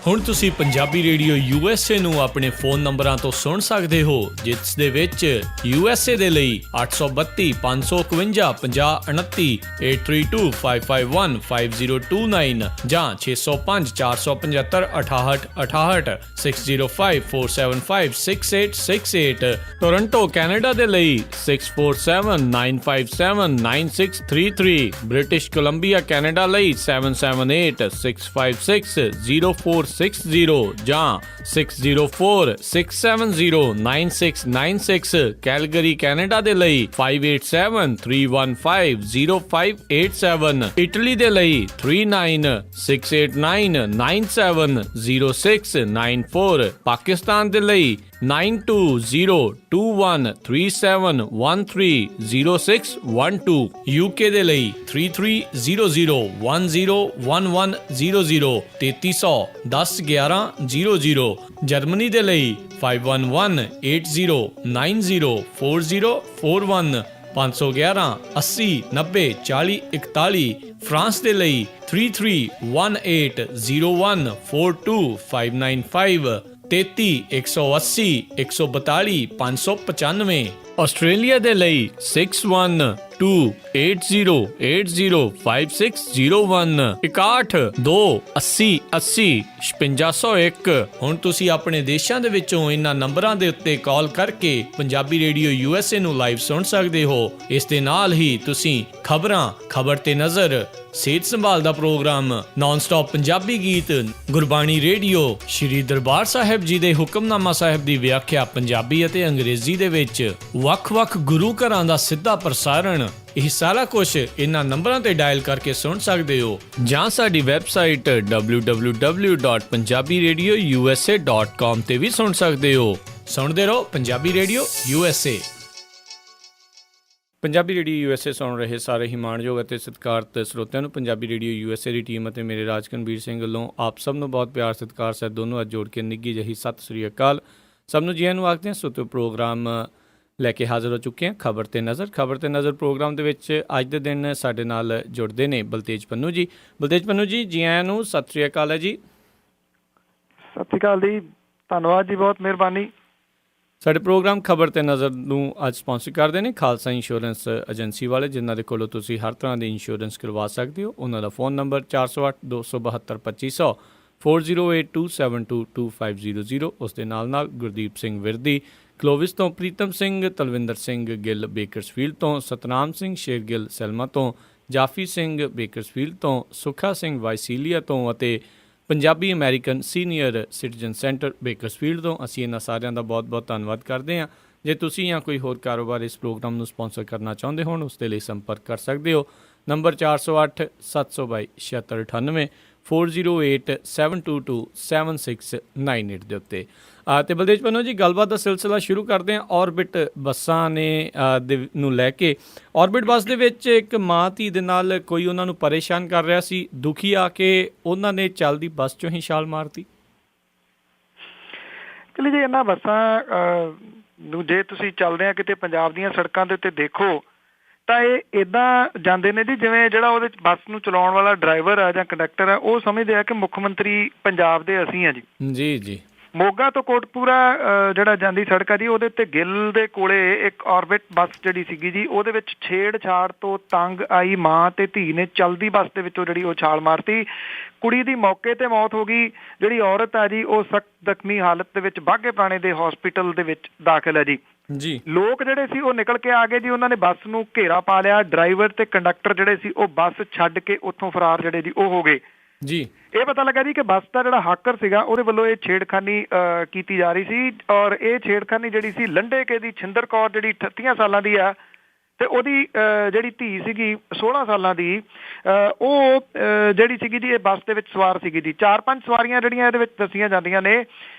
ਹੁਣ ਤੁਸੀਂ Punjabi radio USA ਨੂੰ ਆਪਣੇ ਫੋਨ ਨੰਬਰਾਂ ਤੋਂ ਸੁਣ ਸਕਦੇ ਹੋ, ਜਿਸ ਦੇ ਵਿੱਚ USA ਦੇ ਲਈ 832 551 5029, 8325515029 ਜਾਂ 605 475 6868, 6054756868। ਟੋਰੰਟੋ ਕੈਨੇਡਾ ਦੇ ਲਈ 6479579633, ਬ੍ਰਿਟਿਸ਼ ਕੋਲੰਬੀਆ ਕੈਨੇਡਾ ਲਈ 7786560460 ਜਾਂ 6046709696, ਕੈਲਗਰੀ ਕੈਨੇਡਾ ਦੇ ਲਈ 5873150587, ਇਟਲੀ ਦੇ ਲਈ 396899970694, ਪਾਕਿਸਤਾਨ ਦੇ ਲਈ 92021371300612, UK ਦੇ ਲਈ 3300101100, 3300101100, ਜਰਮਨੀ ਦੇ ਲਈ 51180904041511 80904041, ਫਰਾਂਸ ਦੇ ਲਈ 3318014255, 33180142 ਆਸਟ੍ਰੇਲੀਆ ਦੇ ਲਈ 612080805601, 612080805601। ਹੁਣ ਤੁਸੀਂ ਆਪਣੇ ਦੇਸ਼ਾਂ ਦੇ ਵਿੱਚੋਂ ਇਹਨਾਂ ਨੰਬਰਾਂ ਦੇ ਉੱਤੇ ਕਾਲ ਕਰਕੇ ਪੰਜਾਬੀ ਰੇਡੀਓ USA ਨੂੰ ਲਾਈਵ ਸੁਣ ਸਕਦੇ ਹੋ। ਇਸ ਦੇ ਨਾਲ ਹੀ ਤੁਸੀਂ ਖਬਰਾਂ, ਖਬਰ ਤੇ ਨਜ਼ਰ, ਸਿਹਤ ਸੰਭਾਲ ਦਾ ਪ੍ਰੋਗਰਾਮ, ਨਾਨ ਸਟਾਪ ਪੰਜਾਬੀ ਗੀਤ, ਗੁਰਬਾਣੀ ਰੇਡੀਓ, ਸ਼੍ਰੀ ਦਰਬਾਰ ਸਾਹਿਬ ਜੀ ਦੇ ਹੁਕਮਨਾਮਾ ਸਾਹਿਬ ਦੀ ਵਿਆਖਿਆ ਪੰਜਾਬੀ ਅਤੇ ਅੰਗਰੇਜ਼ੀ ਦੇ ਵਿੱਚ, ਵੱਖ-ਵੱਖ ਗੁਰੂ ਘਰਾਂ ਦਾ ਸਿੱਧਾ ਪ੍ਰਸਾਰਣ, ਇਹ ਸਾਰਾ ਕੁਝ ਇਹਨਾਂ ਨੰਬਰਾਂ ਤੇ ਡਾਇਲ ਕਰਕੇ ਸੁਣ ਸਕਦੇ ਹੋ, ਜਾਂ ਸਾਡੀ ਵੈਬਸਾਈਟ www.punjabiradiousa.com ਤੇ ਵੀ ਸੁਣ ਸਕਦੇ ਹੋ। ਸੁਣਦੇ ਰਹੋ Punjabi radio USA। Punjabi radio USA ਸੁਣ ਰਹੇ ਸਾਰੇ ਹੀ ਮਾਣਯੋਗ ਅਤੇ ਸਤਿਕਾਰਤ ਸਰੋਤਿਆਂ ਨੂੰ ਪੰਜਾਬੀ ਰੇਡੀਓ USA ਦੀ ਟੀਮ ਅਤੇ ਮੇਰੇ ਰਾਜਕਨਵੀਰ ਸਿੰਘ ਵੱਲੋਂ ਆਪ ਸਭ ਨੂੰ ਬਹੁਤ ਪਿਆਰ, ਸਤਿਕਾਰ ਸਹਿਤ ਦੋਨੋਂ ਅੱਜ ਜੋੜ ਕੇ ਨਿੱਘੀ ਜਿਹੀ ਸਤਿ ਸ੍ਰੀ ਅਕਾਲ। ਸਭ ਨੂੰ ਜੀਆਂ ਨੂੰ ਆਖਦੇ ਹਾਂ। ਸੋ ਪ੍ਰੋਗਰਾਮ ਲੈ ਕੇ ਹਾਜ਼ਰ ਹੋ ਚੁੱਕੇ ਹਾਂ, ਖਬਰ ਤੇ ਨਜ਼ਰ। ਖਬਰ ਤੇ ਨਜ਼ਰ ਪ੍ਰੋਗਰਾਮ ਦੇ ਵਿੱਚ ਅੱਜ ਦੇ ਦਿਨ ਸਾਡੇ ਨਾਲ ਜੁੜਦੇ ਨੇ ਬਲਤੇਜ ਪੰਨੂ ਜੀ। ਬਲਤੇਜ ਪੰਨੂ ਜੀ, ਜੀ ਆਇਆਂ ਨੂੰ, ਸਤਿ ਸ੍ਰੀ ਅਕਾਲ ਹੈ ਜੀ। ਸਤਿ ਸ੍ਰੀ ਅਕਾਲ ਜੀ, ਧੰਨਵਾਦ ਜੀ, ਬਹੁਤ ਮਿਹਰਬਾਨੀ। ਸਾਡੇ ਪ੍ਰੋਗਰਾਮ ਖਬਰ ਤੇ ਨਜ਼ਰ ਨੂੰ ਅੱਜ ਸਪਾਂਸਰ ਕਰਦੇ ਨੇ ਖਾਲਸਾ ਇੰਸ਼ੋਰੈਂਸ ਏਜੰਸੀ ਵਾਲੇ, ਜਿਨ੍ਹਾਂ ਦੇ ਕੋਲੋਂ ਤੁਸੀਂ ਹਰ ਤਰ੍ਹਾਂ ਦੀ ਇੰਸ਼ੋਰੈਂਸ ਕਰਵਾ ਸਕਦੇ ਹੋ। ਉਹਨਾਂ ਦਾ ਫ਼ੋਨ ਨੰਬਰ 4082722500, 4082722500। ਉਸ ਦੇ ਨਾਲ ਨਾਲ ਗੁਰਦੀਪ ਸਿੰਘ ਵਿਰਦੀ ਕਲੋਵਿਸ ਤੋਂ, ਪ੍ਰੀਤਮ ਸਿੰਘ, ਤਲਵਿੰਦਰ ਸਿੰਘ ਗਿੱਲ ਬੇਕਰਸਫੀਲਡ ਤੋਂ, ਸਤਨਾਮ ਸਿੰਘ ਸ਼ੇਰਗਿੱਲ ਸੈਲਮਾ ਤੋਂ, ਜਾਫੀ ਸਿੰਘ ਬੇਕਰਸਫੀਲਡ ਤੋਂ, ਸੁੱਖਾ ਸਿੰਘ ਵਾਈਸੀਲੀਆ ਤੋਂ ਅਤੇ Punjabi American senior citizen centre Bakersfield ਤੋਂ। ਅਸੀਂ ਇਹਨਾਂ ਸਾਰਿਆਂ ਦਾ ਬਹੁਤ ਬਹੁਤ ਧੰਨਵਾਦ ਕਰਦੇ ਹਾਂ। ਜੇ ਤੁਸੀਂ ਜਾਂ ਕੋਈ ਹੋਰ ਕਾਰੋਬਾਰ ਇਸ ਪ੍ਰੋਗਰਾਮ ਨੂੰ ਸਪਾਂਸਰ ਕਰਨਾ ਚਾਹੁੰਦੇ ਹੋਣ, ਉਸ ਦੇ ਲਈ ਸੰਪਰਕ ਕਰ ਸਕਦੇ ਹੋ। ਨੰਬਰ 4087227698, 4087227698 ਦੇ ਉੱਤੇ। ਅਤੇ ਬਲਦੇਜ ਪੰਨੂ ਜੀ, ਗੱਲਬਾਤ ਦਾ ਸਿਲਸਿਲਾ ਸ਼ੁਰੂ ਕਰਦੇ ਹਾਂ ਔਰਬਿਟ ਬੱਸਾਂ ਨੇ ਨੂੰ ਲੈ ਕੇ। ਔਰਬਿਟ ਬੱਸ ਦੇ ਵਿੱਚ ਇੱਕ ਮਾਂ ਧੀ ਦੇ ਨਾਲ ਕੋਈ ਉਹਨਾਂ ਨੂੰ ਪਰੇਸ਼ਾਨ ਕਰ ਰਿਹਾ ਸੀ, ਦੁਖੀ ਆ ਕੇ ਉਹਨਾਂ ਨੇ ਚੱਲਦੀ ਬੱਸ 'ਚੋਂ ਹੀ ਛਾਲ ਮਾਰਤੀ। ਚਲੀ ਜੀ, ਇਹਨਾਂ ਬੱਸਾਂ ਨੂੰ ਜੇ ਤੁਸੀਂ ਚੱਲਦੇ ਆ ਕਿਤੇ ਪੰਜਾਬ ਦੀਆਂ ਸੜਕਾਂ ਦੇ ਉੱਤੇ ਦੇਖੋ ਤਾਂ ਇਹ ਇੱਦਾਂ ਜਾਂਦੇ ਨੇ ਜੀ, ਜਿਵੇਂ ਜਿਹੜਾ ਉਹਦੇ ਬੱਸ ਨੂੰ ਚਲਾਉਣ ਵਾਲਾ ਡਰਾਈਵਰ ਆ ਜਾਂ ਕੰਡਕਟਰ ਆ, ਉਹ ਸਮਝਦੇ ਆ ਕਿ ਮੁੱਖ ਮੰਤਰੀ ਪੰਜਾਬ ਦੇ ਅਸੀਂ ਆ ਜੀ। ਜੀ ਜੀ। ਮੋਗਾ ਤੋਂ ਕੋਟਪੂਰਾ ਜਿਹੜਾ ਜਾਂਦੀ ਸੜਕ ਆ ਜੀ, ਉਹਦੇ ਉੱਤੇ ਗਿੱਲ ਦੇ ਕੋਲੇ ਇੱਕ ਔਰਬਿਟ ਬੱਸ ਜਿਹੜੀ ਸੀਗੀ ਜੀ, ਉਹਦੇ ਵਿੱਚ ਛੇੜਛਾੜ ਤੋਂ ਤੰਗ ਆਈ ਮਾਂ ਤੇ ਧੀ ਨੇ ਚਲਦੀ ਬੱਸ ਦੇ ਵਿੱਚੋਂ ਜਿਹੜੀ ਉਹ ਛਾਲ ਮਾਰਤੀ। ਕੁੜੀ ਦੀ ਮੌਕੇ ਤੇ ਮੌਤ ਹੋ ਗਈ। ਜਿਹੜੀ ਔਰਤ ਆ ਜੀ, ਉਹ ਸਖਤ ਜ਼ਖਮੀ ਹਾਲਤ ਦੇ ਵਿੱਚ ਬਾਘੇ ਪੁਰਾਣੇ ਦੇ ਹਸਪੀਟਲ ਦੇ ਵਿੱਚ ਦਾਖਲ ਹੈ ਜੀ। ਜੀ, ਲੋਕ ਜਿਹੜੇ ਸੀ ਉਹ ਨਿਕਲ ਕੇ ਆ ਗਏ ਜੀ, ਉਹਨਾਂ ਨੇ ਬੱਸ ਨੂੰ ਘੇਰਾ ਪਾ ਲਿਆ। ਡਰਾਈਵਰ ਤੇ ਕੰਡਕਟਰ ਜਿਹੜੇ ਸੀ ਉਹ ਬੱਸ ਛੱਡ ਕੇ ਉੱਥੋਂ ਫਰਾਰ ਜਿਹੜੇ ਜੀ ਉਹ ਹੋ ਗਏ ਜੀ। ਇਹ ਪਤਾ ਲੱਗਾ ਜੀ ਕਿ ਬੱਸ ਦਾ ਜਿਹੜਾ ਹਾਕਰ ਸੀਗਾ ਉਹਦੇ ਵੱਲੋਂ ਇਹ ਛੇੜਖਾਨੀ ਕੀਤੀ ਜਾ ਰਹੀ ਸੀ, ਔਰ ਇਹ ਛੇੜਖਾਨੀ ਜਿਹੜੀ ਸੀ ਲੰਡੇਕੇ ਦੀ ਛਿੰਦਰ ਕੌਰ ਜਿਹੜੀ 38 ਸਾਲਾਂ ਦੀ ਆ ਤੇ ਉਹਦੀ ਜਿਹੜੀ ਧੀ ਸੀਗੀ 16 ਸਾਲਾਂ ਦੀ, ਉਹ ਜਿਹੜੀ ਸੀਗੀ ਜੀ ਇਹ ਬੱਸ ਦੇ ਵਿੱਚ ਸਵਾਰ ਸੀਗੀ ਜੀ। 4-5 ਸਵਾਰੀਆਂ ਜਿਹੜੀਆਂ ਇਹਦੇ ਵਿੱਚ ਦੱਸੀਆਂ ਜਾਂਦੀਆਂ ਨੇ।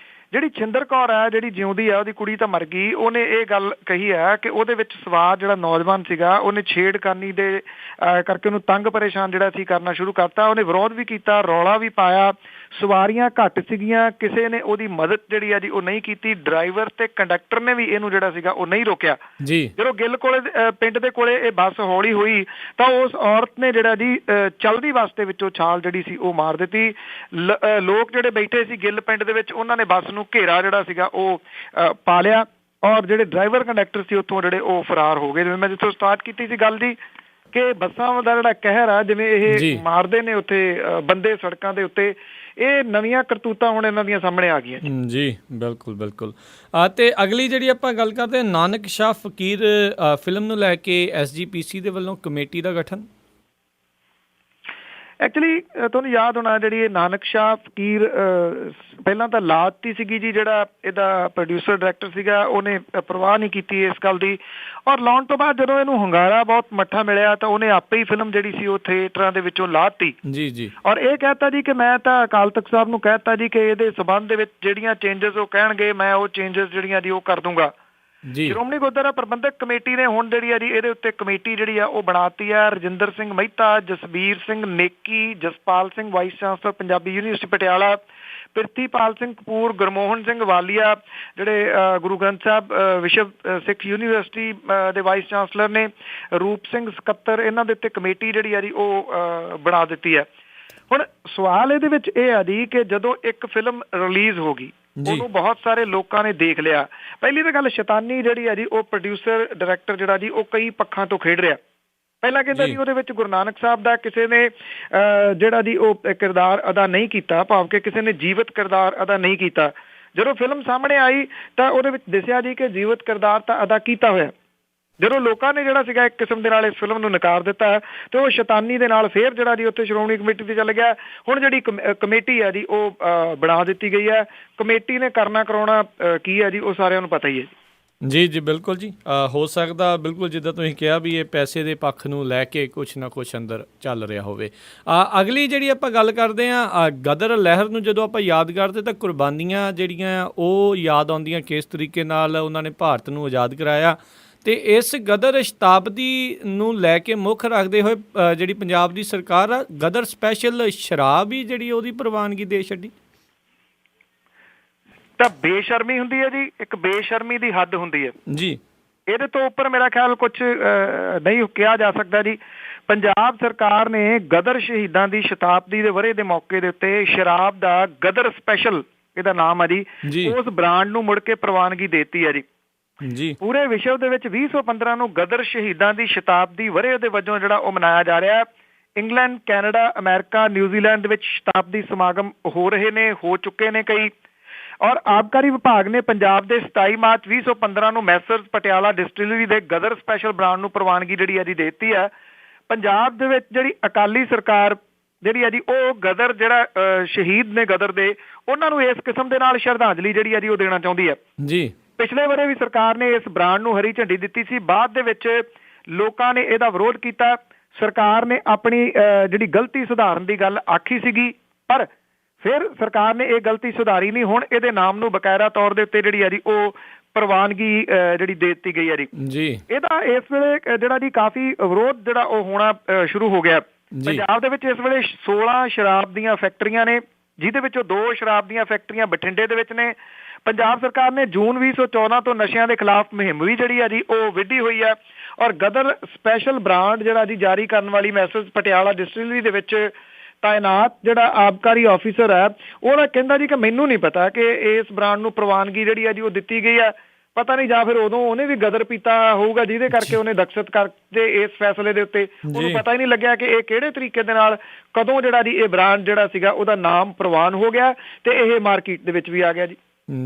ਜਿਹੜੀ ਛਿੰਦਰ ਕੌਰ ਹੈ, ਜਿਹੜੀ ਜਿਉਂਦੀ ਆ, ਉਹਦੀ ਕੁੜੀ ਤਾਂ ਮਰ ਗਈ, ਉਹਨੇ ਇਹ ਗੱਲ ਕਹੀ ਹੈ ਕਿ ਉਹਦੇ ਵਿੱਚ ਸਵਾਰ ਜਿਹੜਾ ਨੌਜਵਾਨ ਸੀਗਾ ਉਹਨੇ ਛੇੜਖਾਨੀ ਦੇ ਕਰਕੇ ਉਹਨੂੰ ਤੰਗ ਪਰੇਸ਼ਾਨ ਜਿਹੜਾ ਸੀ ਕਰਨਾ ਸ਼ੁਰੂ ਕਰਤਾ। ਉਹਨੇ ਵਿਰੋਧ ਵੀ ਕੀਤਾ, ਰੌਲਾ ਵੀ ਪਾਇਆ, ਸਵਾਰੀਆਂ ਘੱਟ ਸੀਗੀਆਂ, ਕਿਸੇ ਨੇ ਉਹਦੀ ਮਦਦ ਜਿਹੜੀ ਆ ਜੀ ਉਹ ਨਹੀਂ ਕੀਤੀ, ਡਰਾਈਵਰ ਤੇ ਕੰਡਕਟਰ ਨੇ ਵੀ ਇਹਨੂੰ ਜਿਹੜਾ ਸੀਗਾ ਉਹ ਨਹੀਂ ਰੋਕਿਆ ਜੀ। ਜਦੋਂ ਗਿੱਲ ਕੋਲੇ ਪਿੰਡ ਦੇ ਕੋਲੇ ਇਹ ਬੱਸ ਹੌਲੀ ਹੋਈ ਤਾਂ ਉਸ ਔਰਤ ਨੇ ਜਿਹੜਾ ਜੀ ਚਲਦੀ ਬੱਸ ਦੇ ਵਿੱਚੋਂ ਛਾਲ ਜਿਹੜੀ ਸੀ ਉਹ ਮਾਰ ਦਿੱਤੀ। ਲੋਕ ਜਿਹੜੇ ਬੈਠੇ ਸੀ ਗਿੱਲ ਪਿੰਡ ਦੇ ਵਿੱਚ, ਉਹਨਾਂ ਨੇ ਬੱਸ ਨੂੰ ਘੇਰਾ ਜਿਹੜਾ ਸੀਗਾ ਉਹ ਪਾ ਲਿਆ ਔਰ ਜਿਹੜੇ ਡਰਾਈਵਰ ਕੰਡਕਟਰ ਸੀ ਉੱਥੋਂ ਜਿਹੜੇ ਉਹ ਫਰਾਰ ਹੋ ਗਏ। ਜਿਵੇਂ ਮੈਂ ਜਿੱਥੋਂ ਸਟਾਰਟ ਕੀਤੀ ਸੀ ਗੱਲ ਦੀ ਕਿ ਬੱਸਾਂ ਦਾ ਜਿਹੜਾ ਕਹਿਰ ਆ, ਜਿਵੇਂ ਇਹ ਮਾਰਦੇ ਨੇ ਉੱਥੇ ਬੰਦੇ ਸੜਕਾਂ ਦੇ ਉੱਤੇ, ਇਹ ਨਵੀਆਂ ਕਰਤੂਤਾਂ ਹੁਣ ਇਹਨਾਂ ਦੀਆਂ ਸਾਹਮਣੇ ਆ ਗਈਆਂ ਜੀ। ਬਿਲਕੁਲ ਬਿਲਕੁਲ। ਤੇ ਅਗਲੀ ਜਿਹੜੀ ਆਪਾਂ ਗੱਲ ਕਰਦੇ ਹਾਂ, ਨਾਨਕ ਸ਼ਾਹ ਫਕੀਰ ਫਿਲਮ ਨੂੰ ਲੈ ਕੇ SGPC ਦੇ ਵੱਲੋਂ ਕਮੇਟੀ ਦਾ ਗਠਨ। ਐਕਚੁਅਲੀ ਤੁਹਾਨੂੰ ਯਾਦ ਹੋਣਾ ਜਿਹੜੀ ਇਹ ਨਾਨਕ ਸ਼ਾਹ ਫਕੀਰ ਪਹਿਲਾਂ ਤਾਂ ਲਾ ਦਿੱਤੀ ਸੀਗੀ ਜੀ, ਜਿਹੜਾ ਇਹਦਾ ਪ੍ਰੋਡਿਊਸਰ ਡਾਇਰੈਕਟਰ ਸੀਗਾ ਉਹਨੇ ਪਰਵਾਹ ਨਹੀਂ ਕੀਤੀ ਇਸ ਗੱਲ ਦੀ, ਔਰ ਲਾਉਣ ਤੋਂ ਬਾਅਦ ਜਦੋਂ ਇਹਨੂੰ ਹੁੰਗਾਰਾ ਬਹੁਤ ਮੱਠਾ ਮਿਲਿਆ ਤਾਂ ਉਹਨੇ ਆਪੇ ਹੀ ਫਿਲਮ ਜਿਹੜੀ ਸੀ ਉਹ ਥੀਏਟਰਾਂ ਦੇ ਵਿੱਚੋਂ ਲਾ ਦਿੱਤੀ ਜੀ ਜੀ। ਔਰ ਇਹ ਕਹਿਤਾ ਜੀ ਕਿ ਮੈਂ ਤਾਂ ਅਕਾਲ ਤਖਤ ਸਾਹਿਬ ਨੂੰ ਕਹਿਤਾ ਜੀ ਕਿ ਇਹਦੇ ਸਬੰਧ ਦੇ ਵਿੱਚ ਜਿਹੜੀਆਂ ਚੇਂਜਸ ਉਹ ਕਹਿਣਗੇ ਮੈਂ ਉਹ ਚੇਂਜਸ ਜਿਹੜੀਆਂ ਜੀ ਉਹ ਕਰ ਦੂੰਗਾ ਜੀ। ਸ਼੍ਰੋਮਣੀ ਗੁਰਦੁਆਰਾ ਪ੍ਰਬੰਧਕ ਕਮੇਟੀ ਨੇ ਹੁਣ ਜਿਹੜੀ ਆ ਜੀ ਇਹਦੇ ਉੱਤੇ ਕਮੇਟੀ ਜਿਹੜੀ ਆ ਉਹ ਬਣਾਤੀ ਆ। Rajinder Singh Mehta, Jasbir Singh Neki, Jaspal Singh vice chancellor Punjabi university Patiala, Prithipal Singh Kapoor, Gurmohan Singh Walia ਜਿਹੜੇ ਗੁਰੂ ਗ੍ਰੰਥ ਸਾਹਿਬ ਵਿਸ਼ਵ ਸਿੱਖ ਯੂਨੀਵਰਸਿਟੀ ਦੇ ਵਾਈਸ ਚਾਂਸਲਰ ਨੇ, ਰੂਪ ਸਿੰਘ ਸਕੱਤਰ, ਇਹਨਾਂ ਦੇ ਉੱਤੇ ਕਮੇਟੀ ਜਿਹੜੀ ਆ ਜੀ ਉਹ ਬਣਾ ਦਿੱਤੀ ਹੈ। ਹੁਣ ਸਵਾਲ ਇਹਦੇ ਵਿੱਚ ਇਹ ਆ ਜੀ ਕਿ ਜਦੋਂ ਇੱਕ ਫਿਲਮ ਰਿਲੀਜ਼ ਹੋ ਗਈ ਉਹਨੂੰ ਬਹੁਤ ਸਾਰੇ ਲੋਕਾਂ ਨੇ ਦੇਖ ਲਿਆ। ਪਹਿਲੀ ਤਾਂ ਗੱਲ, ਸ਼ੈਤਾਨੀ ਜਿਹੜੀ ਆ ਜੀ ਉਹ ਪ੍ਰੋਡਿਊਸਰ ਡਾਇਰੈਕਟਰ ਜਿਹੜਾ ਜੀ ਉਹ ਕਈ ਪੱਖਾਂ ਤੋਂ ਖੇਡ ਰਿਹਾ। ਪਹਿਲਾਂ ਕਹਿੰਦਾ ਜੀ ਉਹਦੇ ਵਿੱਚ ਗੁਰੂ ਨਾਨਕ ਸਾਹਿਬ ਦਾ ਕਿਸੇ ਨੇ ਜਿਹੜਾ ਜੀ ਉਹ ਕਿਰਦਾਰ ਅਦਾ ਨਹੀਂ ਕੀਤਾ, ਭਾਵ ਕਿ ਕਿਸੇ ਨੇ ਜੀਵਤ ਕਿਰਦਾਰ ਅਦਾ ਨਹੀਂ ਕੀਤਾ। ਜਦੋਂ ਫਿਲਮ ਸਾਹਮਣੇ ਆਈ ਤਾਂ ਉਹਦੇ ਵਿੱਚ ਦੱਸਿਆ ਜੀ ਕਿ ਜੀਵਤ ਕਿਰਦਾਰ ਤਾਂ ਅਦਾ ਕੀਤਾ ਹੋਇਆ। ਜਦੋਂ ਲੋਕਾਂ ਨੇ ਜਿਹੜਾ ਸੀਗਾ ਇੱਕ ਕਿਸਮ ਦੇ ਨਾਲ ਇਸ ਫਿਲਮ ਨੂੰ ਨਕਾਰ ਦਿੱਤਾ ਤੇ ਉਹ ਸ਼ੈਤਾਨੀ ਦੇ ਨਾਲ ਫੇਰ ਜਿਹੜਾ ਜੀ ਉੱਥੇ ਸ਼੍ਰੋਮਣੀ ਕਮੇਟੀ ਤੇ ਚੱਲ ਗਿਆ। ਹੁਣ ਜਿਹੜੀ ਕਮੇਟੀ ਹੈ ਜੀ ਉਹ ਬਣਾ ਦਿੱਤੀ ਗਈ ਹੈ। ਕਮੇਟੀ ਨੇ ਕਰਨਾ ਕਰਾਉਣਾ ਕੀ ਹੈ ਜੀ ਉਹ ਸਾਰਿਆਂ ਨੂੰ ਪਤਾ ਹੀ ਹੈ ਜੀ ਜੀ। ਬਿਲਕੁਲ ਜੀ, ਹੋ ਸਕਦਾ ਬਿਲਕੁਲ ਜਿੱਦਾਂ ਤੁਸੀਂ ਕਿਹਾ ਵੀ ਇਹ ਪੈਸੇ ਦੇ ਪੱਖ ਨੂੰ ਲੈ ਕੇ ਕੁਛ ਨਾ ਕੁਛ ਅੰਦਰ ਚੱਲ ਰਿਹਾ ਹੋਵੇ। ਅਗਲੀ ਜਿਹੜੀ ਆਪਾਂ ਗੱਲ ਕਰਦੇ ਹਾਂ, ਗਦਰ ਲਹਿਰ ਨੂੰ ਜਦੋਂ ਆਪਾਂ ਯਾਦ ਕਰਦੇ ਤਾਂ ਕੁਰਬਾਨੀਆਂ ਜਿਹੜੀਆਂ ਉਹ ਯਾਦ ਆਉਂਦੀਆਂ, ਕਿਸ ਤਰੀਕੇ ਨਾਲ ਉਹਨਾਂ ਨੇ ਭਾਰਤ ਨੂੰ ਆਜ਼ਾਦ ਕਰਾਇਆ। ਤੇ ਇਸ ਗਦਰ ਸ਼ਤਾਬਦੀ ਨੂੰ ਲੈ ਕੇ ਮੁੱਖ ਰੱਖਦੇ ਹੋਏ ਜਿਹੜੀ ਪੰਜਾਬ ਦੀ ਸਰਕਾਰ ਆ, ਗਦਰ ਸਪੈਸ਼ਲ ਸ਼ਰਾਬ ਹੀ ਜਿਹੜੀ ਉਹਦੀ ਪ੍ਰਵਾਨਗੀ ਦੇ ਛੱਡੀ। ਤਾਂ ਬੇਸ਼ਰਮੀ ਹੁੰਦੀ ਹੈ ਜੀ, ਇੱਕ ਬੇਸ਼ਰਮੀ ਦੀ ਹੱਦ ਹੁੰਦੀ ਹੈ ਜੀ। ਇਹਦੇ ਤੋਂ ਉੱਪਰ ਮੇਰਾ ਖਿਆਲ ਕੁਝ ਨਹੀਂ ਕਿਹਾ ਜਾ ਸਕਦਾ ਜੀ। ਪੰਜਾਬ ਸਰਕਾਰ ਨੇ ਗਦਰ ਸ਼ਹੀਦਾਂ ਦੀ ਸ਼ਤਾਬਦੀ ਦੇ ਵਰ੍ਹੇ ਦੇ ਮੌਕੇ ਦੇ ਉੱਤੇ ਸ਼ਰਾਬ ਦਾ ਗਦਰ ਸਪੈਸ਼ਲ, ਇਹਦਾ ਨਾਮ ਆ ਜੀ, ਉਸ ਬ੍ਰਾਂਡ ਨੂੰ ਮੁੜ ਕੇ ਪ੍ਰਵਾਨਗੀ ਦੇ ਦਿੱਤੀ ਹੈ ਜੀ। ਪੂਰੇ ਵਿਸ਼ਵ ਦੇ ਵਿੱਚ 2015 ਨੂੰ ਗਦਰ ਸ਼ਹੀਦਾਂ ਦੀ ਸ਼ਤਾਬਦੀ ਵਰ੍ਹੇ ਦੇ ਵਜੋਂ ਜਿਹੜਾ ਉਹ ਮਨਾਇਆ ਜਾ ਰਿਹਾ। ਇੰਗਲੈਂਡ, ਕੈਨੇਡਾ, ਅਮਰੀਕਾ, ਨਿਊਜ਼ੀਲੈਂਡ ਦੇ ਵਿੱਚ ਸ਼ਤਾਬਦੀ ਸਮਾਗਮ ਹੋ ਰਹੇ ਨੇ, ਹੋ ਚੁੱਕੇ ਨੇ ਕਈ। ਔਰ ਆਬਕਾਰੀ ਵਿਭਾਗ ਨੇ ਪੰਜਾਬ ਦੇ 27 ਮਾਰਚ 2015 ਨੂੰ ਮੈਸਰਜ਼ ਪਟਿਆਲਾ ਡਿਸਟਿਲਰੀ ਦੇ ਗਦਰ ਸਪੈਸ਼ਲ ਬ੍ਰਾਂਡ ਨੂੰ ਪ੍ਰਵਾਨਗੀ ਜਿਹੜੀ ਆ ਜੀ ਦੇ ਦਿੱਤੀ ਹੈ। ਪੰਜਾਬ ਦੇ ਵਿੱਚ ਜਿਹੜੀ ਅਕਾਲੀ ਸਰਕਾਰ ਜਿਹੜੀ ਆ ਜੀ ਉਹ ਗਦਰ ਜਿਹੜਾ ਸ਼ਹੀਦ ਨੇ ਗਦਰ ਦੇ, ਉਹਨਾਂ ਨੂੰ ਇਸ ਕਿਸਮ ਦੇ ਨਾਲ ਸ਼ਰਧਾਂਜਲੀ ਜਿਹੜੀ ਆ ਜੀ ਉਹ ਦੇਣਾ ਚਾਹੁੰਦੀ ਹੈ ਜੀ। ਪਿਛਲੇ ਵਰ੍ਹੇ ਵੀ ਸਰਕਾਰ ਨੇ ਇਸ ਬ੍ਰਾਂਡ ਨੂੰ ਹਰੀ ਝੰਡੀ ਦਿੱਤੀ ਸੀ। ਬਾਅਦ ਦੇ ਵਿੱਚ ਲੋਕਾਂ ਨੇ ਇਹਦਾ ਵਿਰੋਧ ਕੀਤਾ। ਸਰਕਾਰ ਨੇ ਆਪਣੀ ਜਿਹੜੀ ਗਲਤੀ ਸੁਧਾਰਨ ਦੀ ਗੱਲ ਆਖੀ ਸੀਗੀ, ਪਰ ਫਿਰ ਸਰਕਾਰ ਨੇ ਇਹ ਗਲਤੀ ਸੁਧਾਰੀ ਨਹੀਂ। ਹੁਣ ਇਹਦੇ ਨਾਮ ਨੂੰ ਬਕਾਇਦਾ ਤੌਰ ਦੇ ਉੱਤੇ ਜਿਹੜੀ ਆ ਜੀ ਉਹ ਪ੍ਰਵਾਨਗੀ ਜਿਹੜੀ ਦੇ ਦਿੱਤੀ ਗਈ ਹੈ ਜੀ। ਇਹਦਾ ਇਸ ਵੇਲੇ ਜਿਹੜਾ ਜੀ ਕਾਫੀ ਵਿਰੋਧ ਜਿਹੜਾ ਉਹ ਹੋਣਾ ਸ਼ੁਰੂ ਹੋ ਗਿਆ। ਪੰਜਾਬ ਦੇ ਵਿੱਚ ਇਸ ਵੇਲੇ 16 ਸ਼ਰਾਬ ਦੀਆਂ ਫੈਕਟਰੀਆਂ ਨੇ, ਜਿਹਦੇ ਵਿੱਚੋਂ 2 ਸ਼ਰਾਬ ਦੀਆਂ ਫੈਕਟਰੀਆਂ ਬਠਿੰਡੇ ਦੇ ਵਿੱਚ ਨੇ। ਪੰਜਾਬ ਸਰਕਾਰ ਨੇ ਜੂਨ 2014 ਤੋਂ ਨਸ਼ਿਆਂ ਦੇ ਖਿਲਾਫ ਮੁਹਿੰਮ ਵੀ ਜਿਹੜੀ ਆ ਜੀ ਉਹ ਵਿੱਢੀ ਹੋਈ ਹੈ। ਔਰ ਗਦਰ ਸਪੈਸ਼ਲ ਬ੍ਰਾਂਡ ਜਿਹੜਾ ਜੀ ਜਾਰੀ ਕਰਨ ਵਾਲੀ ਮੈਸਰਜ਼ ਪਟਿਆਲਾ ਡਿਸਟਿਲਰੀ ਦੇ ਵਿੱਚ ਤਾਇਨਾਤ ਜਿਹੜਾ ਆਬਕਾਰੀ ਆਫੀਸਰ ਹੈ, ਉਹ ਕਹਿੰਦਾ ਜੀ ਕਿ ਮੈਨੂੰ ਨਹੀਂ ਪਤਾ ਕਿ ਇਸ ਬ੍ਰਾਂਡ ਨੂੰ ਪ੍ਰਵਾਨਗੀ ਜਿਹੜੀ ਆ ਜੀ ਉਹ ਦਿੱਤੀ ਗਈ ਹੈ। ਪਤਾ ਨਹੀਂ, ਜਾਂ ਫਿਰ ਉਦੋਂ ਉਹਨੇ ਵੀ ਗਦਰ ਪੀਤਾ ਹੋਊਗਾ ਜਿਹਦੇ ਕਰਕੇ ਉਹਨੇ ਦਖਸ਼ਤ ਕਰਦੇ ਇਸ ਫੈਸਲੇ ਦੇ ਉੱਤੇ। ਉਹਨੂੰ ਪਤਾ ਹੀ ਨਹੀਂ ਲੱਗਿਆ ਕਿ ਇਹ ਕਿਹੜੇ ਤਰੀਕੇ ਦੇ ਨਾਲ ਕਦੋਂ ਜਿਹੜਾ ਜੀ ਇਹ ਬ੍ਰਾਂਡ ਜਿਹੜਾ ਸੀਗਾ ਉਹਦਾ ਨਾਮ ਪ੍ਰਵਾਨ ਹੋ ਗਿਆ ਤੇ ਇਹ ਮਾਰਕੀਟ ਦੇ ਵਿੱਚ ਵੀ ਆ ਗਿਆ ਜੀ।